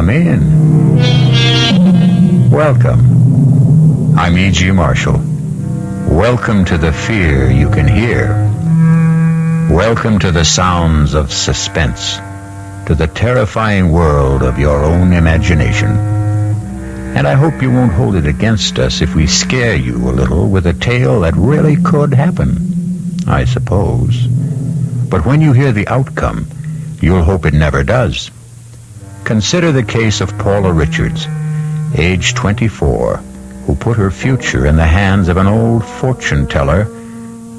Come in. Welcome. I'm E.G. Marshall. Welcome to the fear you can hear. Welcome to the sounds of suspense, to the terrifying world of your own imagination. And I hope you won't hold it against us if we scare you a little with a tale that really could happen, I suppose. But when you hear the outcome, you'll hope it never does. Consider the case of Paula Richards, age 24, who put her future in the hands of an old fortune teller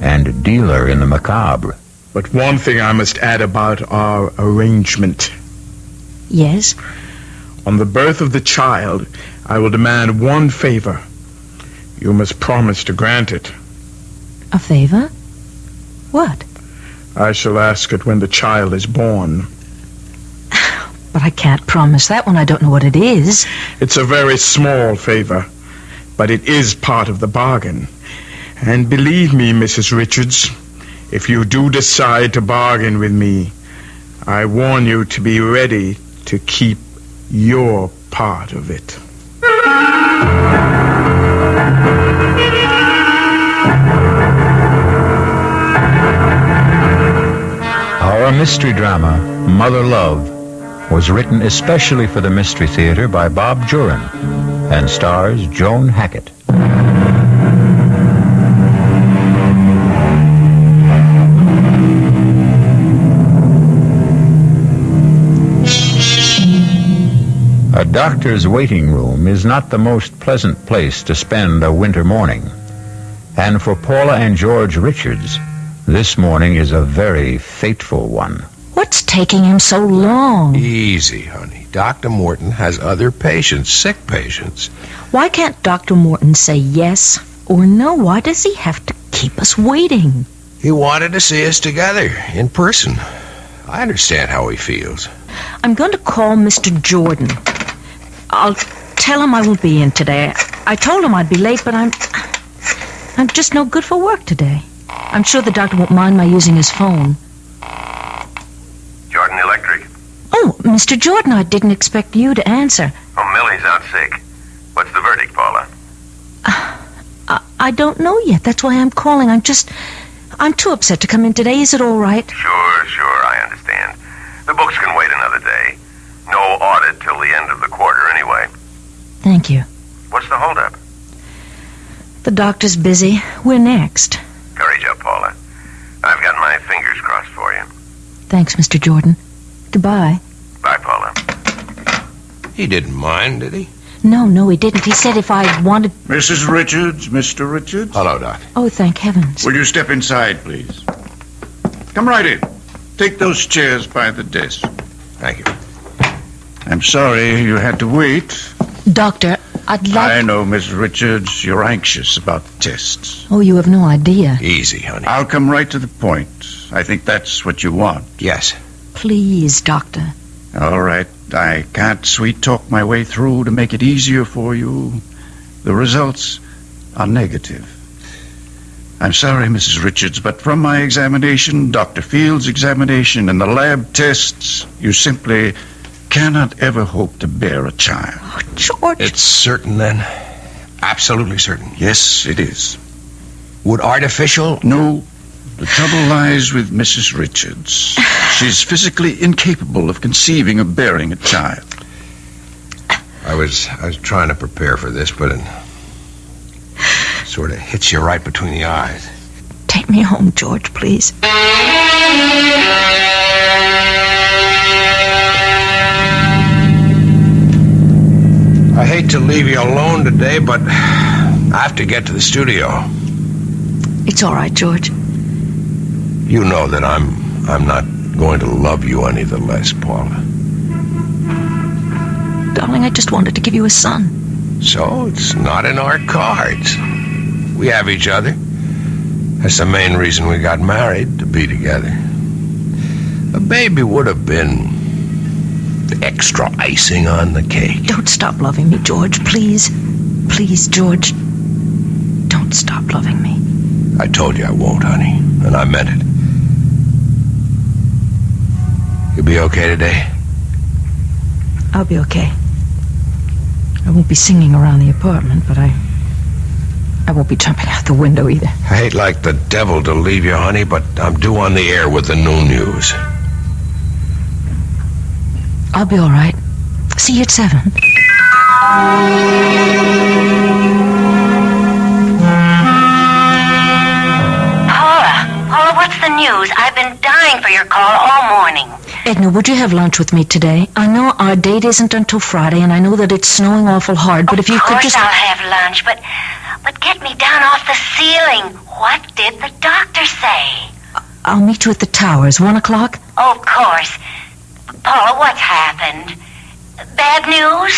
and dealer in the macabre. But one thing I must add about our arrangement. Yes? On the birth of the child, I will demand one favor. You must promise to grant it. A favor? What? I shall ask it when the child is born. But I can't promise that when I don't know what it is. It's a very small favor, but it is part of the bargain. And believe me, Mrs. Richards, if you do decide to bargain with me, I warn you to be ready to keep your part of it. Our mystery drama, Mother Love, was written especially for the Mystery Theater by Bob Jurin and stars Joan Hackett. A doctor's waiting room is not the most pleasant place to spend a winter morning. And for Paula and George Richards, this morning is a very fateful one. What's taking him so long? Easy, honey. Dr. Morton has other patients, sick patients. Why can't Dr. Morton say yes or no? Why does he have to keep us waiting? He wanted to see us together, in person. I understand how he feels. I'm going to call Mr. Jordan. I'll tell him I won't be in today. I told him I'd be late, but I'm just no good for work today. I'm sure the doctor won't mind my using his phone. Jordan Electric. Oh, Mr. Jordan, I didn't expect you to answer. Oh, Millie's out sick. What's the verdict, Paula? I don't know yet. That's why I'm calling. I'm too upset to come in today. Is it all right? Sure, I understand. The books can wait another day. No audit till the end of the quarter anyway. Thank you. What's the holdup? The doctor's busy. We're next. Courage up, Paula. I've got my fingers crossed for you. Thanks, Mr. Jordan. Goodbye. Bye, Paula. He didn't mind, did he? No, he didn't. He said if I wanted... Mrs. Richards, Mr. Richards. Hello, Doc. Oh, thank heavens. Will you step inside, please? Come right in. Take those chairs by the desk. Thank you. I'm sorry you had to wait. Doctor, I'd like... I know, Mrs. Richards, you're anxious about the tests. Oh, you have no idea. Easy, honey. I'll come right to the point. I think that's what you want. Yes. Please, Doctor. All right. I can't sweet-talk my way through to make it easier for you. The results are negative. I'm sorry, Mrs. Richards, but from my examination, Dr. Field's examination, and the lab tests, you simply cannot ever hope to bear a child. Oh, George. It's certain, then? Absolutely certain? Yes, it is. Would artificial... No. The trouble lies with Mrs. Richards. She's physically incapable of conceiving or bearing a child. I was trying to prepare for this, but it sort of hits you right between the eyes. Take me home, George, please. I hate to leave you alone today, but I have to get to the studio. It's all right, George. You know that I'm not going to love you any the less, Paula. Darling, I just wanted to give you a son. So it's not in our cards. We have each other. That's the main reason we got married, to be together. A baby would have been extra icing on the cake. Don't stop loving me, George, please. Please, George. Don't stop loving me. I told you I won't, honey, and I meant it. You'll be okay today? I'll be okay. I won't be singing around the apartment, but I won't be jumping out the window either. I hate like the devil to leave you, honey, but I'm due on the air with the noon news. I'll be all right. See you at 7. Paula, what's the news? I've been dying for your call all morning. Edna, would you have lunch with me today? I know our date isn't until Friday, and I know that it's snowing awful hard, but if you could just... Of course I'll have lunch, but get me down off the ceiling. What did the doctor say? I'll meet you at the towers, 1 o'clock? Oh, of course. Paula, what's happened? Bad news?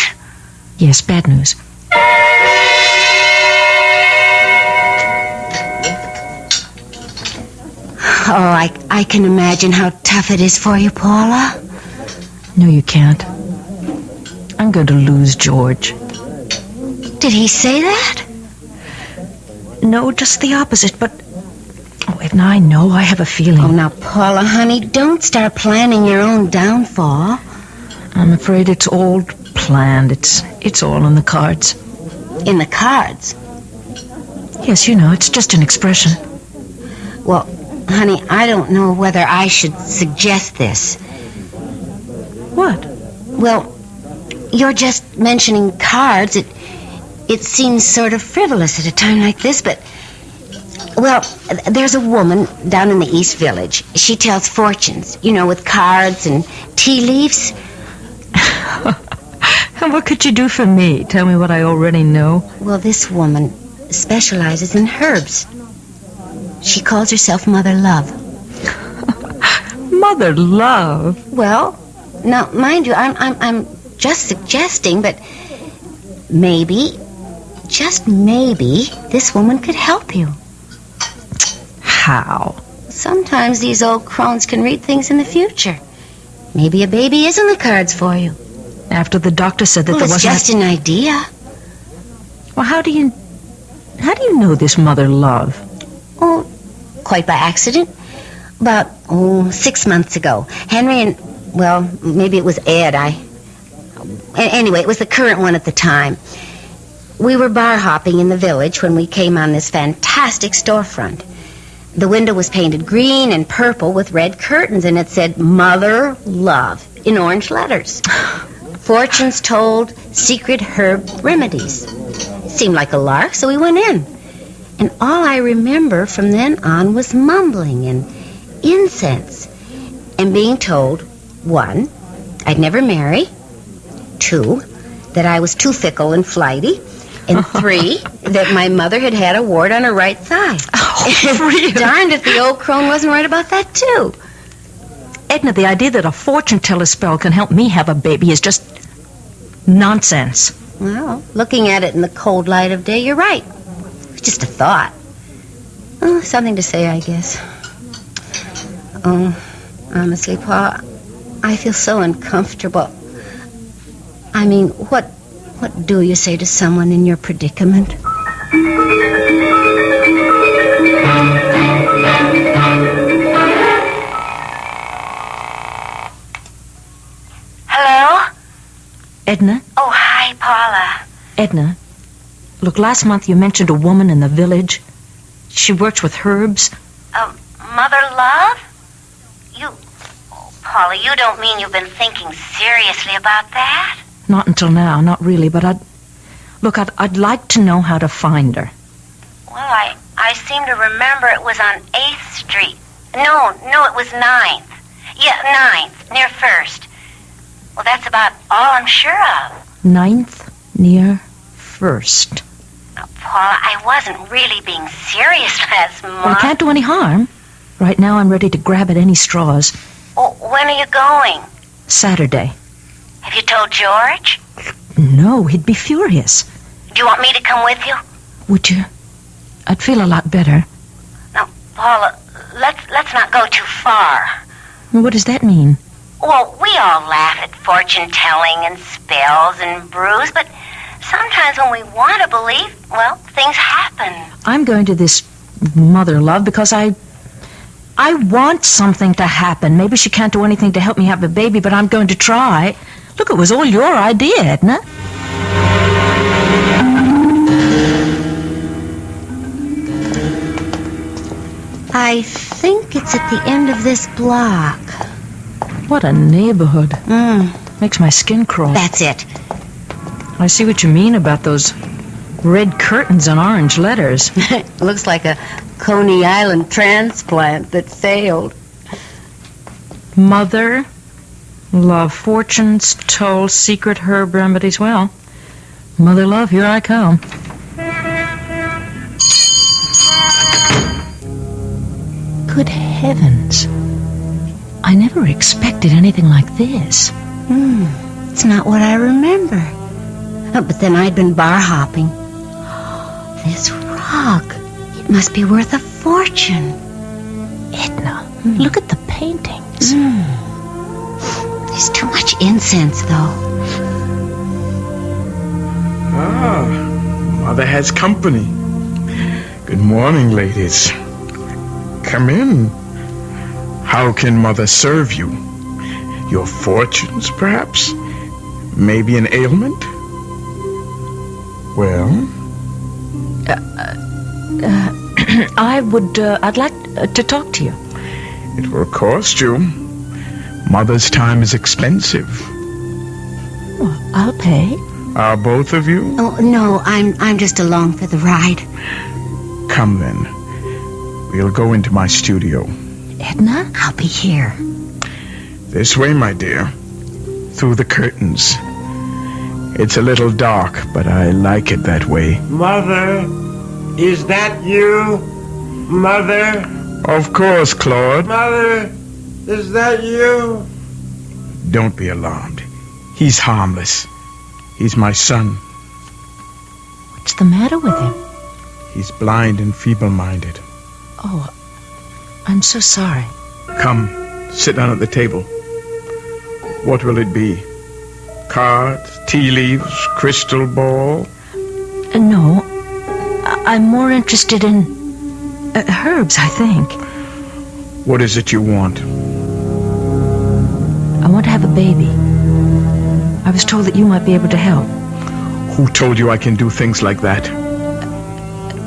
Yes, bad news. Oh, I can imagine how tough it is for you, Paula. No, you can't. I'm going to lose George. Did he say that? No, just the opposite, but... Oh, Edna, I know. I have a feeling. Oh, now, Paula, honey, don't start planning your own downfall. I'm afraid it's all planned. It's all in the cards. In the cards? Yes, you know, it's just an expression. Well, honey, I don't know whether I should suggest this. What? Well, you're just mentioning cards. It seems sort of frivolous at a time like this, but... Well, there's a woman down in the East Village. She tells fortunes, you know, with cards and tea leaves. And what could you do for me? Tell me what I already know. Well, this woman specializes in herbs. She calls herself Mother Love. Mother Love? Well, now, mind you, I'm just suggesting, but maybe, just maybe, this woman could help you. How? Sometimes these old crones can read things in the future. Maybe a baby is in the cards for you. After the doctor said that there It's wasn't... just an idea. Well, how do you know this Mother Love? Oh, quite by accident. About, 6 months ago. Henry and, well, maybe it was Ed. Anyway, it was the current one at the time. We were bar hopping in the village when we came on this fantastic storefront. The window was painted green and purple with red curtains, and it said, Mother Love, in orange letters. Fortunes told, secret herb remedies. It seemed like a lark, so we went in. And all I remember from then on was mumbling and incense. And being told, 1, I'd never marry. 2, that I was too fickle and flighty. And 3, that my mother had a wart on her right thigh. Oh, really? Darned if the old crone wasn't right about that, too. Edna, the idea that a fortune teller spell can help me have a baby is just nonsense. Well, looking at it in the cold light of day, you're right. It's just a thought. Oh, something to say, I guess. Oh, honestly, Paula, I feel so uncomfortable. I mean, what do you say to someone in your predicament? Hello? Edna? Oh, hi, Paula. Edna, look, last month you mentioned a woman in the village. She works with herbs. Mother Love? Paula, you don't mean you've been thinking seriously about that? Not until now, not really, but I'd like to know how to find her. Well, I seem to remember it was on 8th Street. No, it was 9th. Yeah, 9th, near 1st. Well, that's about all I'm sure of. 9th, near 1st. Now, Paula, I wasn't really being serious last month. Well, it can't do any harm. Right now I'm ready to grab at any straws. Well, when are you going? Saturday. Have you told George? No, he'd be furious. Do you want me to come with you? Would you? I'd feel a lot better. Now, Paula, let's not go too far. What does that mean? Well, we all laugh at fortune-telling and spells and brews, but sometimes when we want to believe, well, things happen. I'm going to this Mother Love because I want something to happen. Maybe she can't do anything to help me have a baby, but I'm going to try. Look, it was all your idea, Edna. I think it's at the end of this block. What a neighborhood. Makes my skin crawl. That's it. I see what you mean about those red curtains and orange letters. Looks like a Coney Island transplant that failed. Mother, love, fortunes, told, secret herb remedies. Well, mother love, here I come. Good heavens. I never expected anything like this. It's not what I remember. Oh, but then I'd been bar hopping. This rug, it must be worth a fortune. Edna, look at the paintings. There's too much incense, though. Mother has company. Good morning, ladies. Come in. How can Mother serve you? Your fortunes, perhaps? Maybe an ailment? Well? I'd like to talk to you. It will cost you. Mother's time is expensive. Well, I'll pay. Are both of you? Oh, no, I'm just along for the ride. Come then. We'll go into my studio. Edna? I'll be here. This way, my dear. Through the curtains. It's a little dark, but I like it that way. Mother, is that you? Mother? Of course, Claude. Mother, is that you? Don't be alarmed. He's harmless. He's my son. What's the matter with him? He's blind and feeble-minded. Oh, I'm so sorry. Come, sit down at the table. What will it be? Cards, tea leaves, crystal ball? No, I'm more interested in herbs, I think. What is it you want? I want to have a baby. I was told that you might be able to help. Who told you I can do things like that?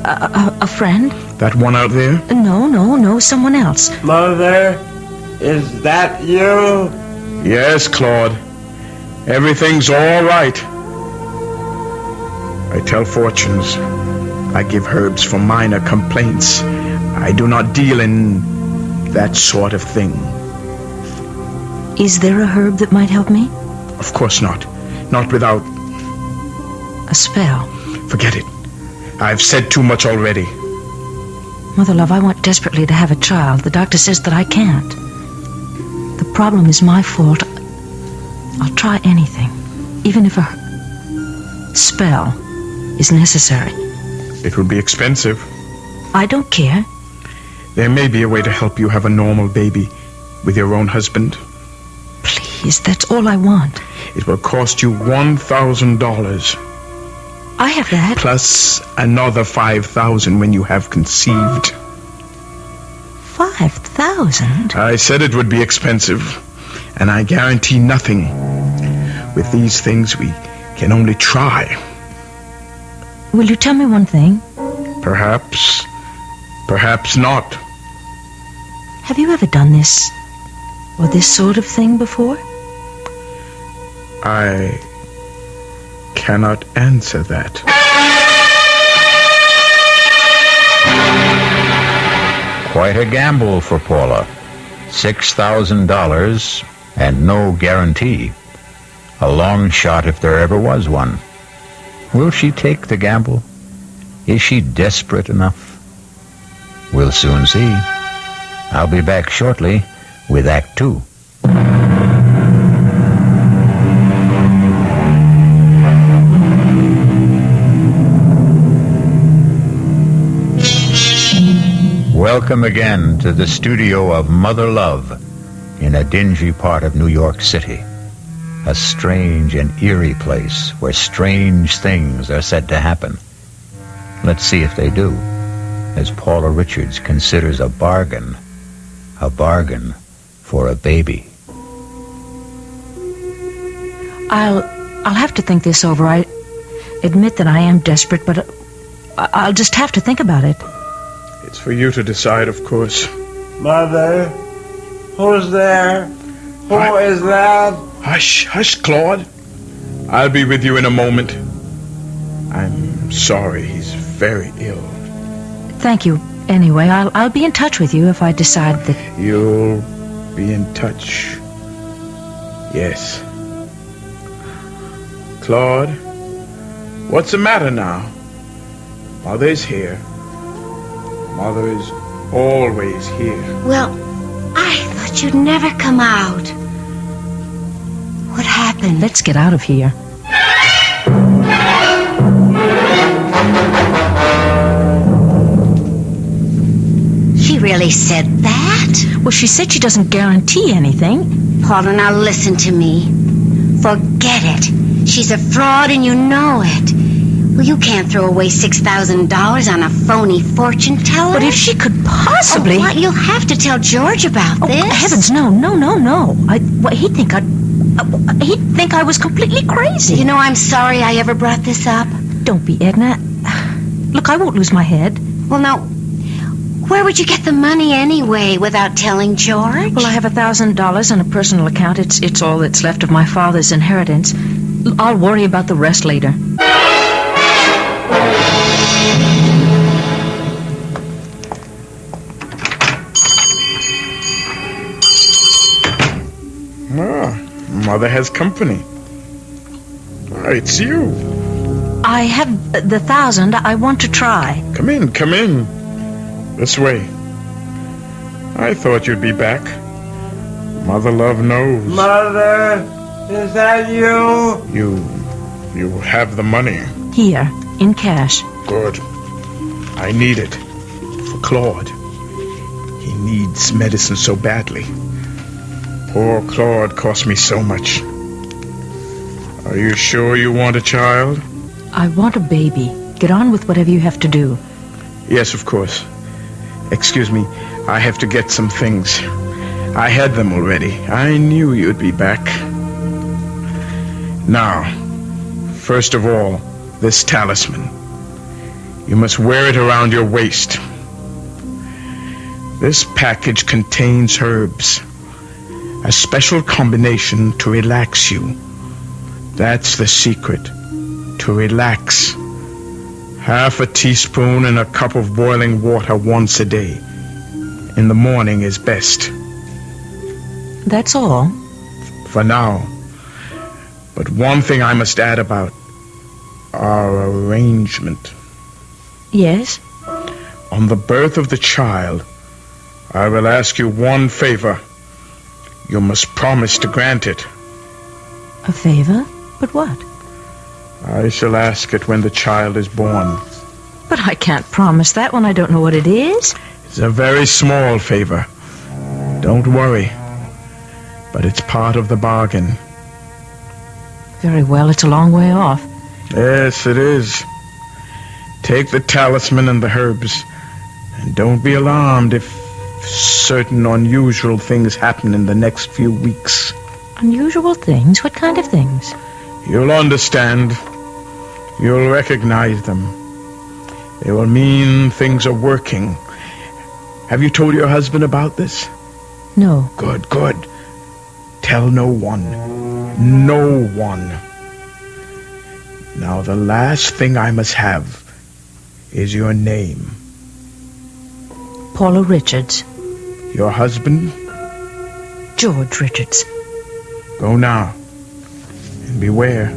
A friend? That one out there? No, someone else. Mother, is that you? Yes, Claude. Everything's all right. I tell fortunes. I give herbs for minor complaints. I do not deal in that sort of thing. Is there a herb that might help me? Of course not. Not without... A spell? Forget it. I've said too much already. Mother love, I want desperately to have a child. The doctor says that I can't. The problem is my fault. I'll try anything, even if a spell is necessary. It will be expensive. I don't care. There may be a way to help you have a normal baby with your own husband. Please, that's all I want. It will cost you $1,000. I have that. Plus another $5,000 when you have conceived. 5,000? I said it would be expensive, and I guarantee nothing. With these things, we can only try. Will you tell me one thing? Perhaps not. Have you ever done this, or this sort of thing before? I cannot answer that. Quite a gamble for Paula. $6,000 and no guarantee. A long shot if there ever was one. Will she take the gamble? Is she desperate enough? We'll soon see. I'll be back shortly with Act 2. Welcome again to the studio of Mother Love in a dingy part of New York City. A strange and eerie place where strange things are said to happen. Let's see if they do, as Paula Richards considers a bargain for a baby. I'll have to think this over. I admit that I am desperate, but I'll just have to think about it. It's for you to decide, of course. Mother, who's there? Who is that? Hush, hush, Claude. I'll be with you in a moment. I'm sorry, he's very ill. Thank you. Anyway, I'll be in touch with you if I decide that... You'll be in touch. Yes. Claude, what's the matter now? Mother's here. Mother is always here. Well, I thought you'd never come out. What happened? Let's get out of here. She really said that? Well, she said she doesn't guarantee anything. Paula, now listen to me. Forget it. She's a fraud and you know it. Well, you can't throw away $6,000 on a phony fortune teller. But if she could possibly... Oh, what? You'll have to tell George about this. Heavens, no. He'd think I was completely crazy. You know, I'm sorry I ever brought this up. Don't be, Edna. Look, I won't lose my head. Well, now, where would you get the money anyway without telling George? Well, I have $1,000 on a personal account. It's all that's left of my father's inheritance. I'll worry about the rest later. Mother has company. It's you. I have the 1,000. I want to try. Come in. This way. I thought you'd be back. Mother love knows. Mother, is that you? You have the money. Here, in cash. Good. I need it. For Claude. He needs medicine so badly. Poor Claude cost me so much. Are you sure you want a child? I want a baby. Get on with whatever you have to do. Yes, of course. Excuse me, I have to get some things. I had them already. I knew you'd be back. Now, first of all, this talisman. You must wear it around your waist. This package contains herbs. A special combination to relax you. That's the secret. To relax. Half a teaspoon in a cup of boiling water once a day. In the morning is best. That's all? For now. But one thing I must add about our arrangement. Yes? On the birth of the child, I will ask you one favor. You must promise to grant it. A favor? But what? I shall ask it when the child is born. But I can't promise that when I don't know what it is. It's a very small favor. Don't worry. But it's part of the bargain. Very well, it's a long way off. Yes, it is. Take the talisman and the herbs. And don't be alarmed if certain unusual things happen in the next few weeks. Unusual things? What kind of things? You'll understand. You'll recognize them. They will mean things are working. Have you told your husband about this? No. Good. Tell no one. No one. Now, the last thing I must have is your name. Paula Richards. Your husband? George Richards. Go now. And beware.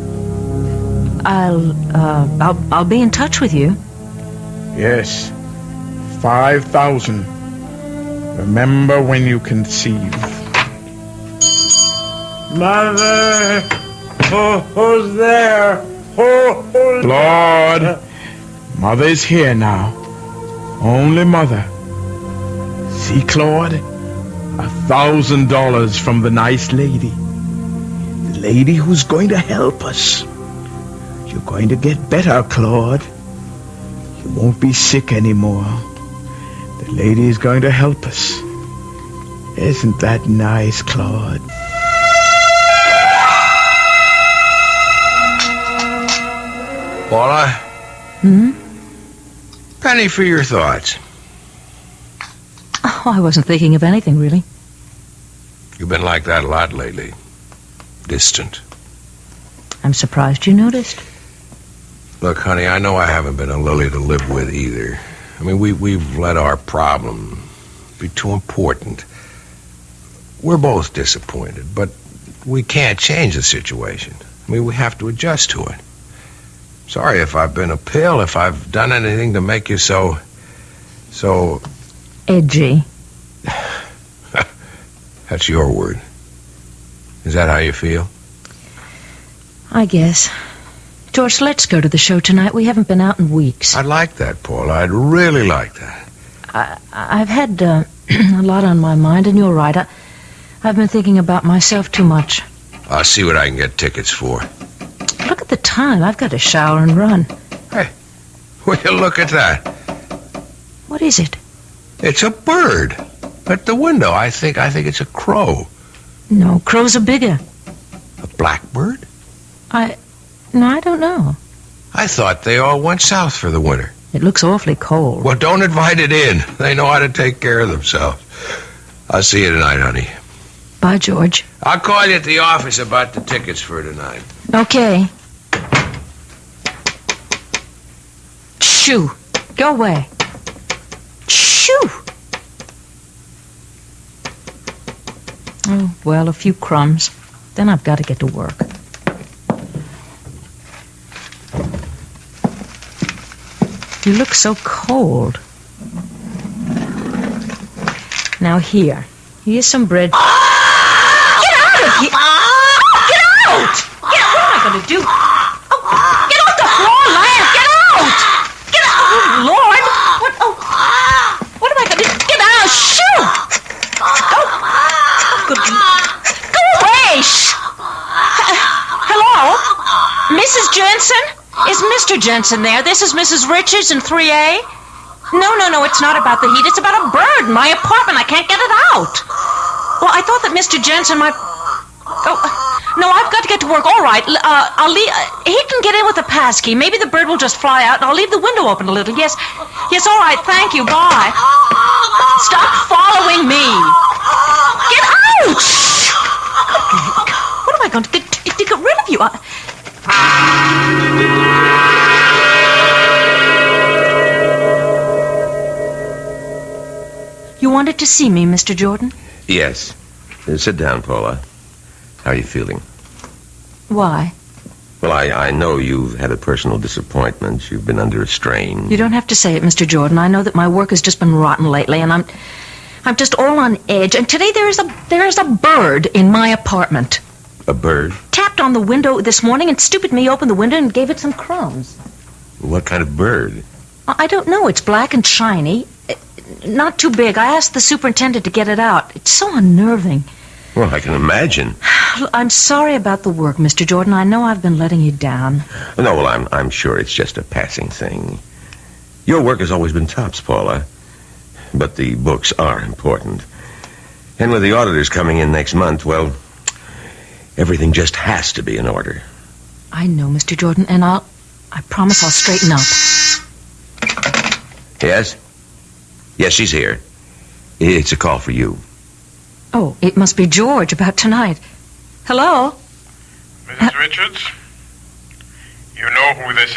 I'll be in touch with you. Yes. 5,000. Remember when you conceive. Mother, who's there? Who's Lord, Mother's here now. Only Mother. See, Claude? $1,000 from the nice lady. The lady who's going to help us. You're going to get better, Claude. You won't be sick anymore. The lady is going to help us. Isn't that nice, Claude? Paula? Penny for your thoughts. Oh, I wasn't thinking of anything, really. You've been like that a lot lately. Distant. I'm surprised you noticed. Look, honey, I know I haven't been a lily to live with either. I mean, we've let our problem be too important. We're both disappointed, but we can't change the situation. I mean, we have to adjust to it. Sorry if I've been a pill, if I've done anything to make you so... Edgy. That's your word. Is that how you feel? I guess. George, let's go to the show tonight. We haven't been out in weeks. I'd like that, Paula. I'd really like that. I've had a lot on my mind, and you're right. I've been thinking about myself too much. I'll see what I can get tickets for. Look at the time. I've got to shower and run. Hey, will you look at that? What is it? It's a bird. At the window. I think it's a crow. No, crows are bigger. A blackbird? No, I don't know. I thought they all went south for the winter. It looks awfully cold. Well, don't invite it in. They know how to take care of themselves. I'll see you tonight, honey. Bye, George. I'll call you at the office about the tickets for tonight. Okay. Shoo. Go away. Shoo. Oh, well, a few crumbs. Then I've got to get to work. You look so cold. Now here. Here's some bread. Get out of here! Get out! What am I going to do? Oh, get off the floor, Lance! Get out! Get out! Oh, Lord! What am I going to do? Get out! Shoo! Oh, good. Go away! Hello? Mrs. Jensen? Is Mr. Jensen there? This is Mrs. Richards in 3A. No, it's not about the heat. It's about a bird in my apartment. I can't get it out. Well, I thought that Mr. Jensen might... Oh, no, I've got to get to work. All right, I'll leave... he can get in with a pass key. Maybe the bird will just fly out, and I'll leave the window open a little. Yes, all right, thank you. Bye. Stop following me. Get out! What am I going to get rid of you? You wanted to see me, Mr. Jordan? Yes. Sit down, Paula. How are you feeling? Why? Well, I know you've had a personal disappointment. You've been under a strain. You don't have to say it, Mr. Jordan. I know that my work has just been rotten lately, and I'm just all on edge. And today there is a bird in my apartment. A bird? Tapped on the window this morning, and stupid me opened the window and gave it some crumbs. What kind of bird? I don't know. It's black and shiny. Not too big. I asked the superintendent to get it out. It's so unnerving. Well, I can imagine. I'm sorry about the work, Mr. Jordan. I know I've been letting you down. No, well, I'm sure it's just a passing thing. Your work has always been tops, Paula. But the books are important. And with the auditors coming in next month, well, everything just has to be in order. I know, Mr. Jordan, and I promise I'll straighten up. Yes? Yes, she's here. It's a call for you. Oh, it must be George about tonight. Hello? Mrs. Richards? You know who this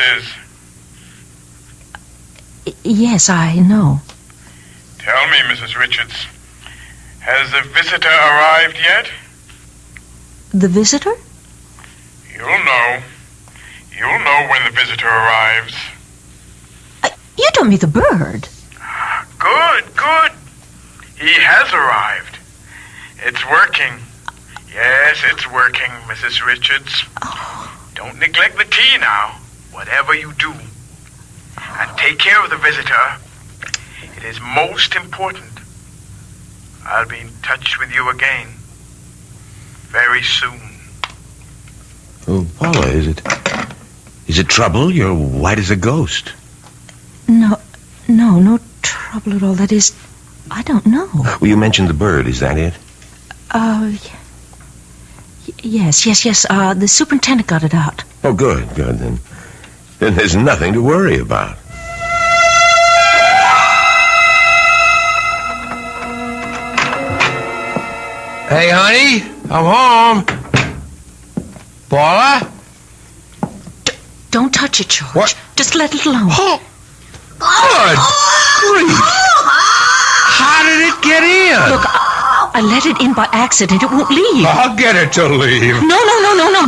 is? Yes, I know. Tell me, Mrs. Richards, has the visitor arrived yet? The visitor? You'll know. You'll know when the visitor arrives. You don't mean the bird. Good. He has arrived. It's working. Yes, it's working, Mrs. Richards. Oh. Don't neglect the tea now, whatever you do. And take care of the visitor. It is most important. I'll be in touch with you again very soon. Oh, Paula, is it trouble? You're white as a ghost. No trouble at all. That is, I don't know. Well, you mentioned the bird. Is that it? Yes. The superintendent got it out. Oh, good. Then then there's nothing to worry about. Hey, honey, I'm home. Paula? Don't touch it, George. What? Just let it alone. Oh, good grief. How did it get in? Look, I let it in by accident. It won't leave. I'll get it to leave. No,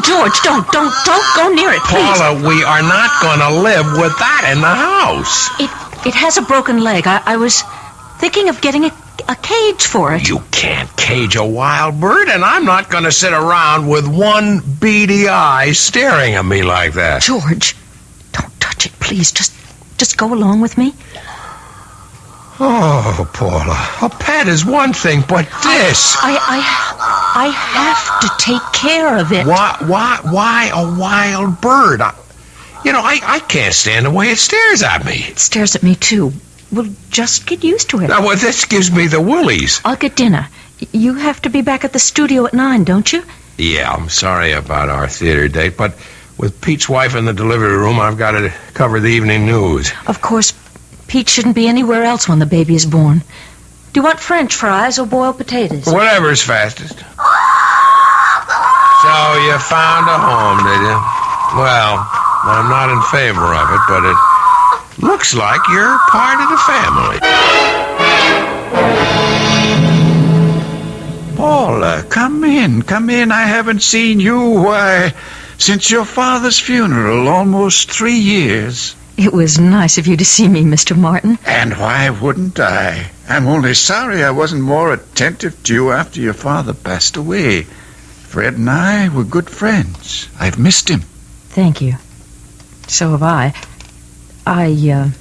George. Don't go near it, please. Paula, we are not going to live with that in the house. It has a broken leg. I was thinking of getting a cage for it. You can't cage a wild bird, and I'm not going to sit around with one beady eye staring at me like that. George, don't touch it, please. Just go along with me. Oh, Paula, a pet is one thing, but this... I have to take care of it. Why a wild bird? I can't stand the way it stares at me. It stares at me, too. Well, just get used to it. Now, well, this gives me the willies. I'll get dinner. You have to be back at the studio at 9, don't you? Yeah, I'm sorry about our theater date, but with Pete's wife in the delivery room, I've got to cover the evening news. Of course, Pete shouldn't be anywhere else when the baby is born. Do you want French fries or boiled potatoes? Whatever's fastest. So you found a home, did you? Well, I'm not in favor of it, but it looks like you're part of the family. Paula, come in. I haven't seen you, since your father's funeral, almost 3 years. It was nice of you to see me, Mr. Martin. And why wouldn't I? I'm only sorry I wasn't more attentive to you after your father passed away. Fred and I were good friends. I've missed him. Thank you. So have I. I'm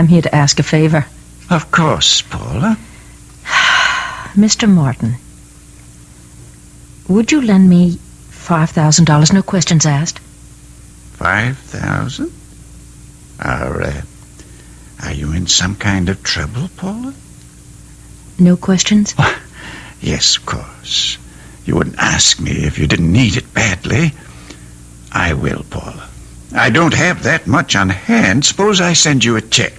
here to ask a favor. Of course, Paula. Mr. Martin, would you lend me $5,000, no questions asked? 5,000? Are you in some kind of trouble, Paula? No questions? Yes, of course. You wouldn't ask me if you didn't need it badly. I will, Paula. I don't have that much on hand. Suppose I send you a check.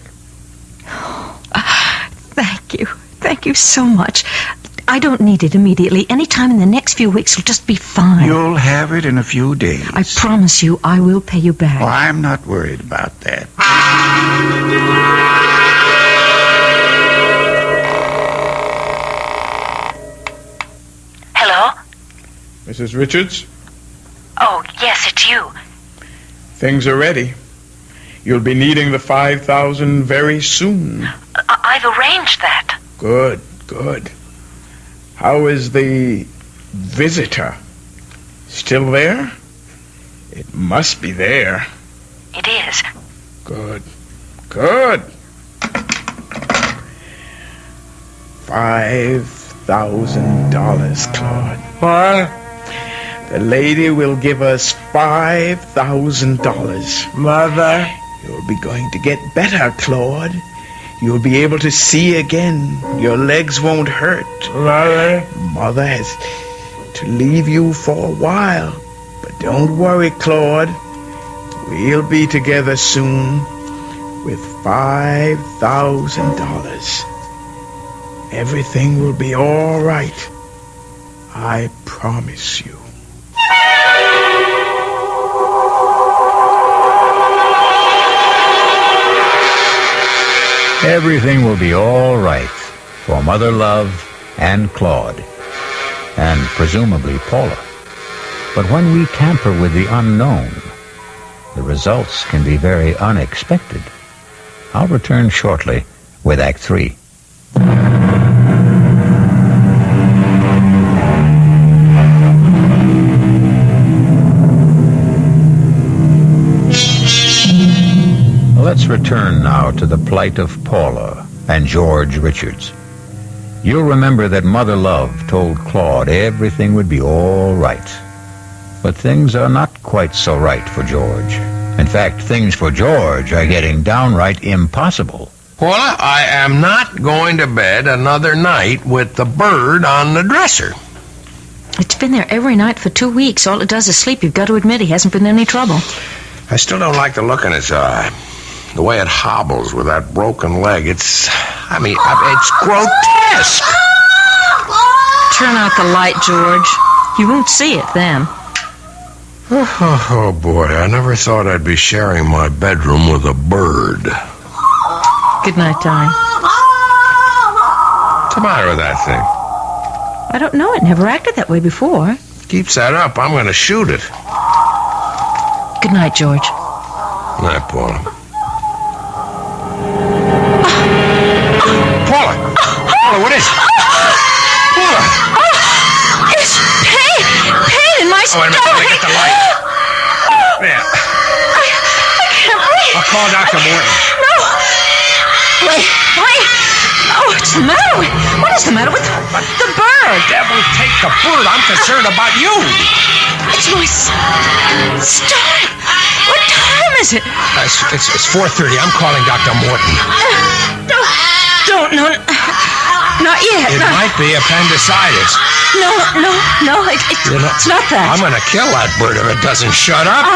Thank you. Thank you so much. I don't need it immediately. Any time in the next few weeks will just be fine. You'll have it in a few days. I promise you I will pay you back. Oh, I'm not worried about that. Hello? Mrs. Richards, Oh, yes, it's you. things are ready. You'll be needing the $5,000 very soon. I've arranged that. Good. How is the visitor? Still there? It must be there. It is. Good. $5,000, Claude. What? The lady will give us $5,000. Mother? You'll be going to get better, Claude. You'll be able to see again. Your legs won't hurt. Mother? Mother has to leave you for a while. But don't worry, Claude. We'll be together soon with $5,000. Everything will be all right. I promise you. Everything will be all right for Mother Love and Claude, and presumably Paula. But when we tamper with the unknown, the results can be very unexpected. I'll return shortly with Act 3. Let's return now to the plight of Paula and George Richards. You'll remember that Mother Love told Claude everything would be all right. But things are not quite so right for George. In fact, things for George are getting downright impossible. Paula, I am not going to bed another night with the bird on the dresser. It's been there every night for 2 weeks. All it does is sleep. You've got to admit he hasn't been any trouble. I still don't like the look in its eye. The way it hobbles with that broken leg. It's grotesque. Turn out the light, George. You won't see it then. Oh, boy, I never thought I'd be sharing my bedroom with a bird. Good night, darling. What's the matter with that thing? I don't know. It never acted that way before. Keeps that up, I'm going to shoot it. Good night, George. Night, Paula. Paula! Paula, what is it? Paula! It's pain! Pain in my Wait a minute, let me get the light. There. I can't breathe. I'll call Dr. Morton. No! Wait! Oh, what's the matter with... What is the matter with the bird? Devil take the bird. I'm concerned about you. It's my stomach. What time is it? It's 4:30. I'm calling Dr. Morton. Don't, no. Not yet. It might be appendicitis. No, it's not that. I'm going to kill that bird if it doesn't shut up.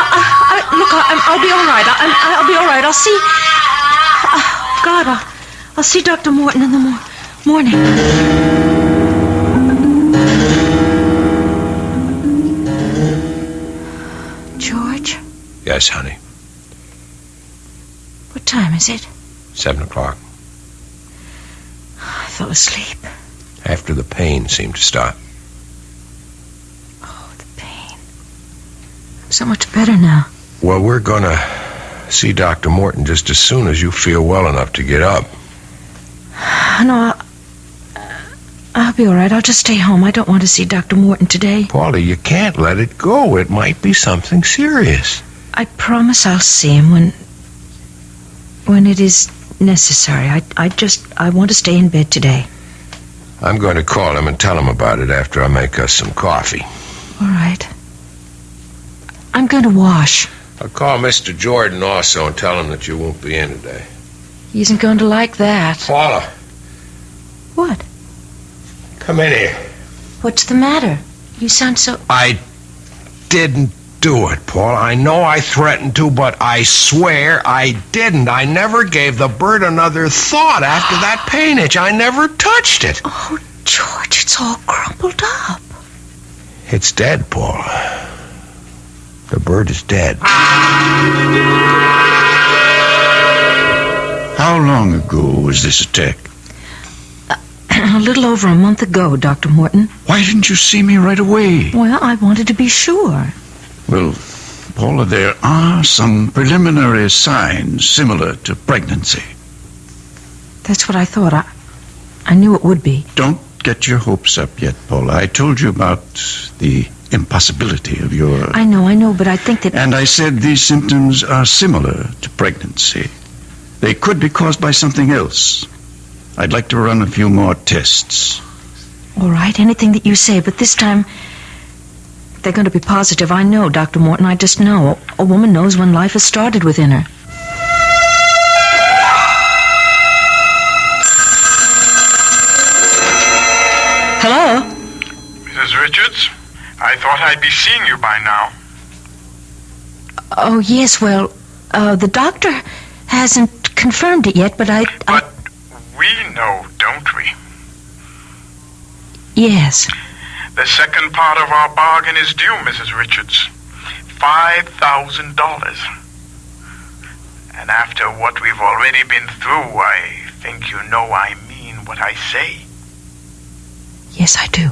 Look, I'll be all right. I'll be all right. I'll see... God, I'll see Dr. Morton in the morning. George? Yes, honey. What time is it? 7 o'clock. I fell asleep. After the pain seemed to stop. Oh, the pain. I'm so much better now. Well, we're going to see Dr. Morton just as soon as you feel well enough to get up. No, I'll be all right. I'll just stay home. I don't want to see Dr. Morton today. Paula, you can't let it go. It might be something serious. I promise I'll see him when it is necessary. I want to stay in bed today. I'm going to call him and tell him about it after I make us some coffee. All right. I'm going to wash. I'll call Mr. Jordan also and tell him that you won't be in today. He isn't going to like that. Paula. What? Come in here. What's the matter? You sound so... I didn't do it, Paul. I know I threatened to, but I swear I didn't. I never gave the bird another thought after that pain itch. I never touched it. Oh, George, it's all crumpled up. It's dead, Paul. The bird is dead. How long ago was this attack? A little over a month ago, Dr. Morton. Why didn't you see me right away? Well, I wanted to be sure. Well, Paula, there are some preliminary signs similar to pregnancy. That's what I thought. I knew it would be. Don't get your hopes up yet, Paula. I told you about the impossibility of your... I know, but I think that... And I said these symptoms are similar to pregnancy. They could be caused by something else. I'd like to run a few more tests. All right, anything that you say, but this time they're going to be positive. I know, Dr. Morton, I just know. A woman knows when life has started within her. Hello? Mrs. Richards, I thought I'd be seeing you by now. Oh, yes, well, the doctor hasn't confirmed it yet, but But we know, don't we? Yes. The second part of our bargain is due, Mrs. Richards. $5,000. And after what we've already been through, I think you know I mean what I say. Yes, I do.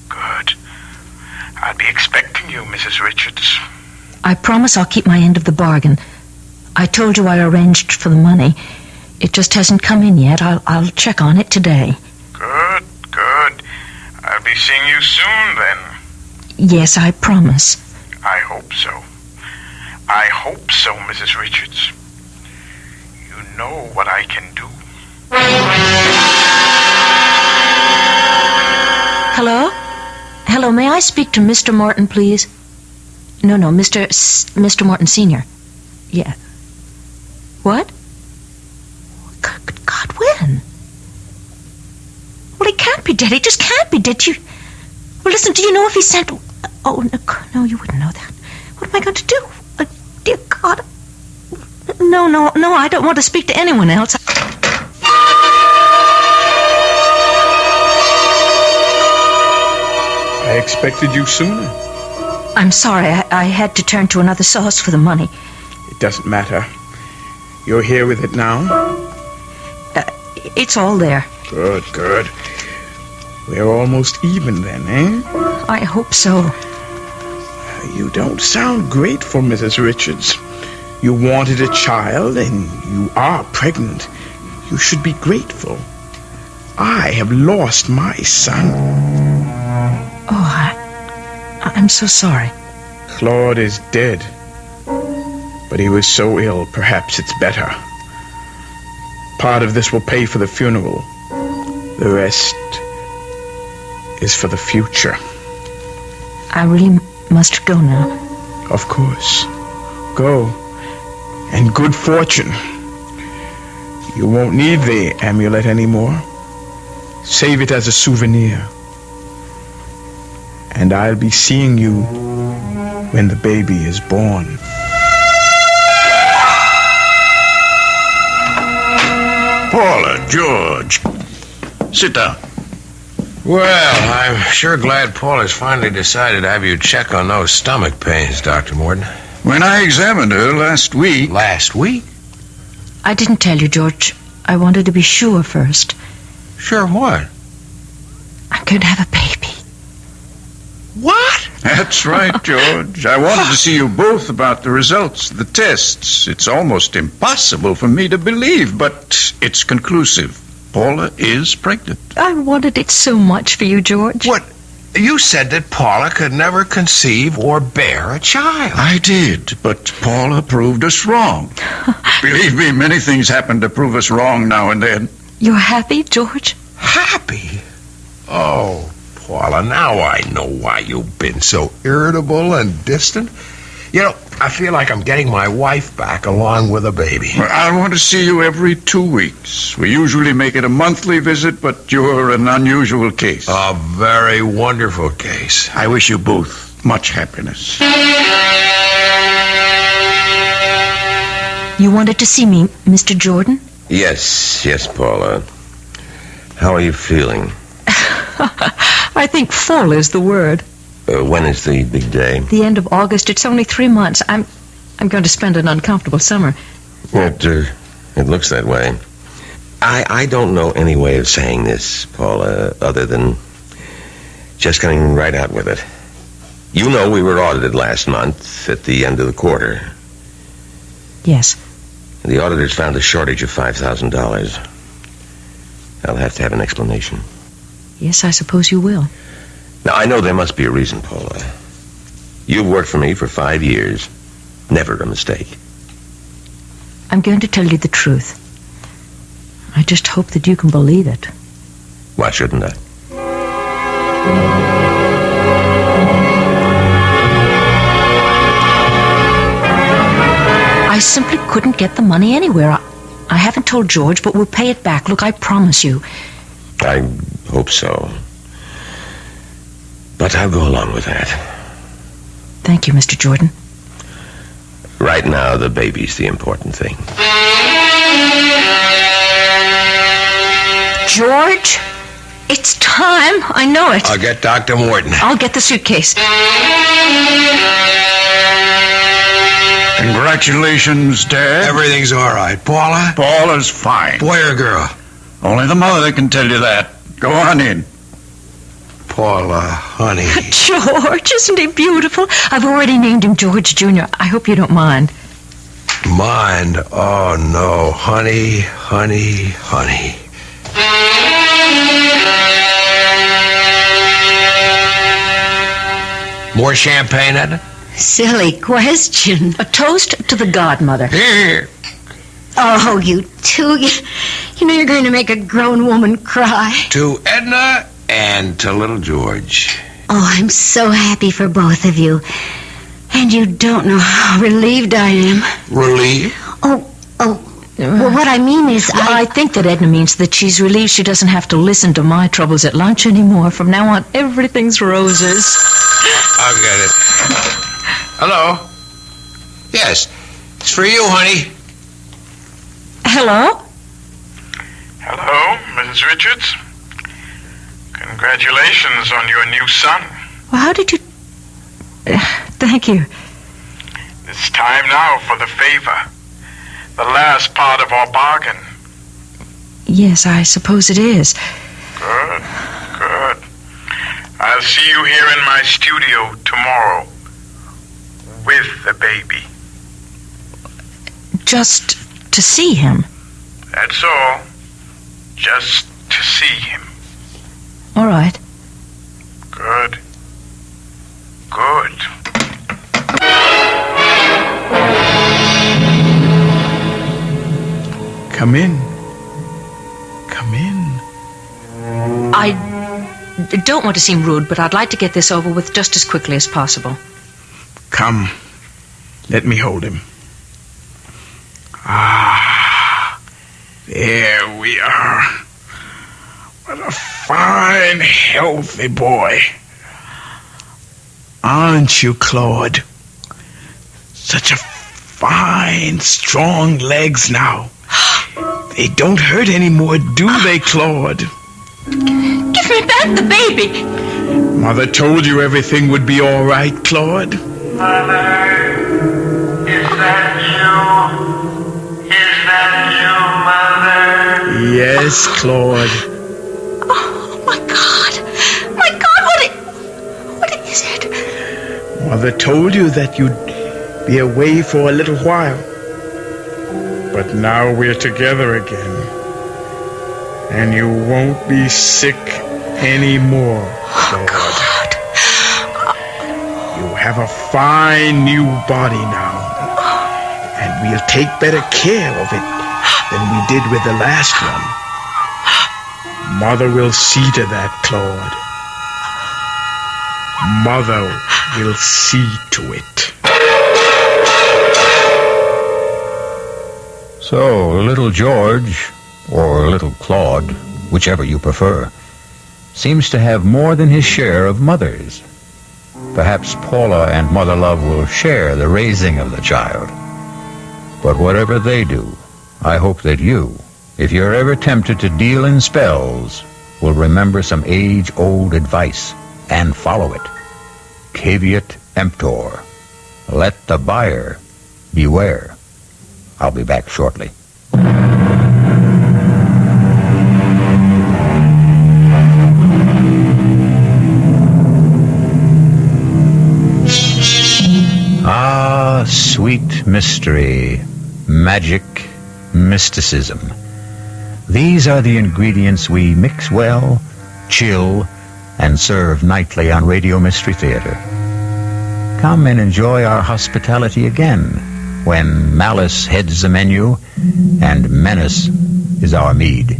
Good. I'll be expecting you, Mrs. Richards. I promise I'll keep my end of the bargain. I told you I arranged for the money. It just hasn't come in yet. I'll check on it today. Good. I'll be seeing you soon, then. Yes, I promise. I hope so, Mrs. Richards. You know what I can do. Hello, may I speak to Mr. Morton, please? No, Mr. Morton Sr. Yeah. What? Good God, when? Well, he can't be dead. He just can't be dead. Well, listen, do you know if he sent... Oh, no, you wouldn't know that. What am I going to do? No, I don't want to speak to anyone else. I expected you sooner. I'm sorry, I had to turn to another source for the money. It doesn't matter. You're here with it now? It's all there. Good. We're almost even then, eh? I hope so. You don't sound grateful, Mrs. Richards. You wanted a child, and you are pregnant. You should be grateful. I have lost my son. Oh, I'm so sorry. Claude is dead. But he was so ill, perhaps it's better. Part of this will pay for the funeral. The rest is for the future. I really must go now. Of course. Go. And good fortune. You won't need the amulet anymore. Save it as a souvenir. And I'll be seeing you when the baby is born. Paula, George, sit down. Well, I'm sure glad Paula's finally decided to have you check on those stomach pains, Dr. Morton. When I examined her last week... Last week? I didn't tell you, George. I wanted to be sure first. Sure of what? I'm going to have a baby. What? That's right, George. I wanted to see you both about the results, the tests. It's almost impossible for me to believe, but it's conclusive. Paula is pregnant. I wanted it so much for you, George. What? You said that Paula could never conceive or bear a child. I did, but Paula proved us wrong. Believe me, many things happen to prove us wrong now and then. You're happy, George? Happy? Oh, Paula, now I know why you've been so irritable and distant. You know, I feel like I'm getting my wife back along with a baby. Well, I want to see you every 2 weeks. We usually make it a monthly visit, but you're an unusual case. A very wonderful case. I wish you both much happiness. You wanted to see me, Mr. Jordan? Yes, Paula. How are you feeling? I think full is the word. When is the big day? The end of August. It's only 3 months. I'm going to spend an uncomfortable summer. It looks that way. I don't know any way of saying this, Paula, other than just coming right out with it. You know we were audited last month at the end of the quarter. Yes. The auditors found a shortage of $5,000. I'll have to have an explanation. Yes, I suppose you will. Now, I know there must be a reason, Paula. You've worked for me for 5 years. Never a mistake. I'm going to tell you the truth. I just hope that you can believe it. Why shouldn't I? I simply couldn't get the money anywhere. I haven't told George, but we'll pay it back. Look, I promise you. I hope so. But I'll go along with that. Thank you, Mr. Jordan. Right now, the baby's the important thing. George, it's time. I know it. I'll get Dr. Morton. I'll get the suitcase. Congratulations, Dad. Everything's all right. Paula? Paula's fine. Boy or girl? Only the mother can tell you that. Go on in. Paula, honey. George, isn't he beautiful? I've already named him George Jr. I hope you don't mind. Mind? Oh, no. Honey, honey, honey. More champagne, Edna? Silly question. A toast to the godmother. Here. Oh, you two. You know you're going to make a grown woman cry. To Edna and to little George. Oh, I'm so happy for both of you. And you don't know how relieved I am. Relieved? Well, what I mean is I think that Edna means that she's relieved she doesn't have to listen to my troubles at lunch anymore. From now on, everything's roses. I'll get it. Hello? Yes. It's for you, honey. Hello? Hello, Mrs. Richards. Congratulations on your new son. Well, how did you... thank you. It's time now for the favor. The last part of our bargain. Yes, I suppose it is. Good. I'll see you here in my studio tomorrow. With the baby. Just to see him? That's all. Just to see him. All right. Good. Come in. I don't want to seem rude, but I'd like to get this over with just as quickly as possible. Come. Let me hold him. There we are. What a fine, healthy boy. Aren't you, Claude? Such a fine, strong legs now. They don't hurt anymore, do they, Claude? Give me back the baby! Mother told you everything would be all right, Claude. Mother, is that you, Mother? Yes, Claude. Oh, my God, what is it? Mother told you that you'd be away for a little while. But now we're together again. And you won't be sick anymore, Claude. God. You have a fine new body now. And we'll take better care of it than we did with the last one. Mother will see to that, Claude. Mother will see to it. So, little George, or little Claude, whichever you prefer, seems to have more than his share of mothers. Perhaps Paula and Mother Love will share the raising of the child. But whatever they do, I hope that you, if you're ever tempted to deal in spells, will remember some age-old advice and follow it. Caveat emptor. Let the buyer beware. I'll be back shortly. Ah, sweet mystery, magic, mysticism. These are the ingredients we mix well, chill, and serve nightly on Radio Mystery Theater. Come and enjoy our hospitality again when malice heads the menu and menace is our mead.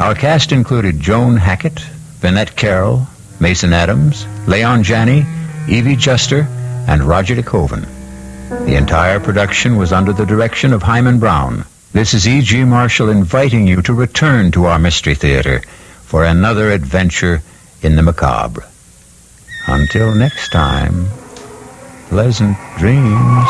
Our cast included Joan Hackett, Vinnette Carroll, Mason Adams, Leon Janney, Evie Juster, and Roger de Koven. The entire production was under the direction of Hyman Brown. This is E.G. Marshall inviting you to return to our Mystery Theater for another adventure in the macabre. Until next time, pleasant dreams.